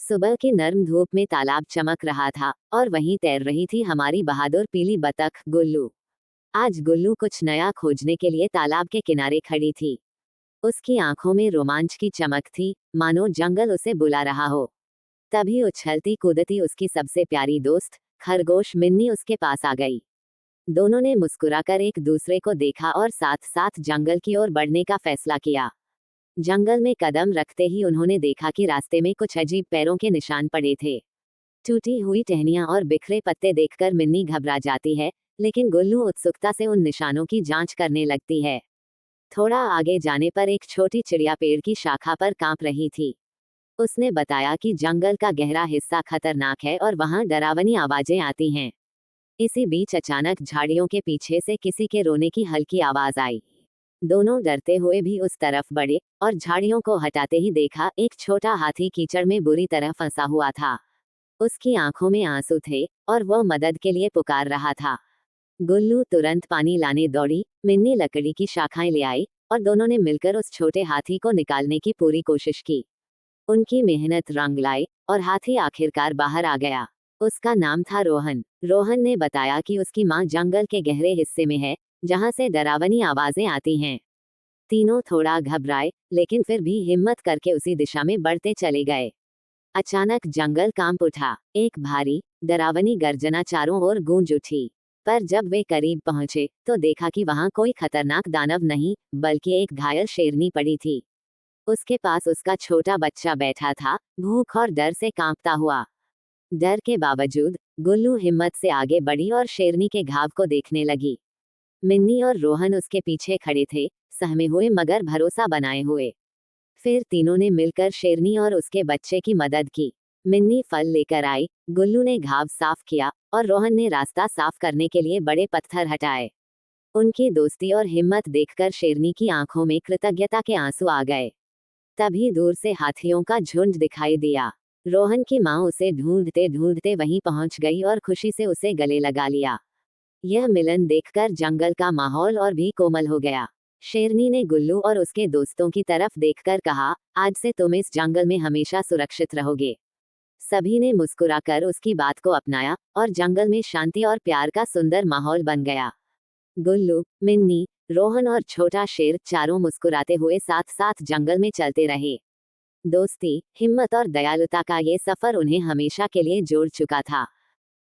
सुबह की नर्म धूप में तालाब चमक रहा था और वहीं तैर रही थी हमारी बहादुर पीली बतख गुल्लू। आज गुल्लू कुछ नया खोजने के लिए तालाब के किनारे खड़ी थी। उसकी आंखों में रोमांच की चमक थी, मानो जंगल उसे बुला रहा हो। तभी उछलती कूदती उसकी सबसे प्यारी दोस्त खरगोश मिन्नी उसके पास आ गई। दोनों ने मुस्कुराकर एक दूसरे को देखा और साथ साथ जंगल की ओर बढ़ने का फैसला किया। जंगल में कदम रखते ही उन्होंने देखा कि रास्ते में कुछ अजीब पैरों के निशान पड़े थे। टूटी हुई टहनियां और बिखरे पत्ते देखकर मिन्नी घबरा जाती है, लेकिन गुल्लू उत्सुकता से उन निशानों की जांच करने लगती है। थोड़ा आगे जाने पर एक छोटी चिड़िया पेड़ की शाखा पर कांप रही थी। उसने बताया कि जंगल का गहरा हिस्सा खतरनाक है और वहां डरावनी आवाजें आती हैं। इसी बीच अचानक झाड़ियों के पीछे से किसी के रोने की हल्की आवाज आई। दोनों डरते हुए भी उस तरफ बढ़े और झाड़ियों को हटाते ही देखा एक छोटा हाथी कीचड़ में बुरी तरह फंसा हुआ था। उसकी आंखों में आंसू थे और वह मदद के लिए पुकार रहा था। गुल्लू तुरंत पानी लाने दौड़ी, मिन्नी लकड़ी की शाखाएं ले आई और दोनों ने मिलकर उस छोटे हाथी को निकालने की पूरी कोशिश की। उनकी मेहनत रंग लाई और हाथी आखिरकार बाहर आ गया। उसका नाम था रोहन। रोहन ने बताया कि उसकी माँ जंगल के गहरे हिस्से में है, जहाँ से डरावनी आवाजें आती हैं। तीनों थोड़ा घबराए, लेकिन फिर भी हिम्मत करके उसी दिशा में बढ़ते चले गए। अचानक जंगल कांप उठा। एक भारी डरावनी गर्जना चारों ओर गूंज उठी। पर जब वे करीब पहुंचे तो देखा कि वहां कोई खतरनाक दानव नहीं, बल्कि एक घायल शेरनी पड़ी थी। उसके पास उसका छोटा बच्चा बैठा था, भूख और डर से कांपता हुआ। डर के बावजूद गुल्लू हिम्मत से आगे बढ़ी और शेरनी के घाव को देखने लगी। मिन्नी और रोहन उसके पीछे खड़े थे, सहमे हुए मगर भरोसा बनाए हुए। फिर तीनों ने मिलकर शेरनी और उसके बच्चे की मदद की। मिन्नी फल लेकर आई, गुल्लू ने घाव साफ किया और रोहन ने रास्ता साफ करने के लिए बड़े पत्थर हटाए। उनकी दोस्ती और हिम्मत देखकर शेरनी की आंखों में कृतज्ञता के आंसू आ गए। तभी दूर से हाथियों का झुंड दिखाई दिया। रोहन की माँ उसे ढूंढते ढूंढते वहीं पहुंच गई और खुशी से उसे गले लगा लिया। यह मिलन देखकर जंगल का माहौल और भी कोमल हो गया। शेरनी ने गुल्लू और उसके दोस्तों की तरफ देखकर कहा, आज से तुम इस जंगल में हमेशा सुरक्षित रहोगे। सभी ने मुस्कुराकर उसकी बात को अपनाया और जंगल में शांति और प्यार का सुंदर माहौल बन गया। गुल्लू, मिन्नी, रोहन और छोटा शेर चारों मुस्कुराते हुए साथ साथ जंगल में चलते रहे। दोस्ती, हिम्मत और दयालुता का ये सफर उन्हें हमेशा के लिए जोड़ चुका था।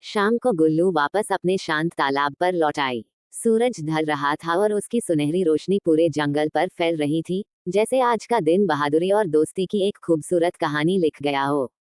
शाम को गुल्लू वापस अपने शांत तालाब पर लौट आई। सूरज ढल रहा था और उसकी सुनहरी रोशनी पूरे जंगल पर फैल रही थी, जैसे आज का दिन बहादुरी और दोस्ती की एक खूबसूरत कहानी लिख गया हो।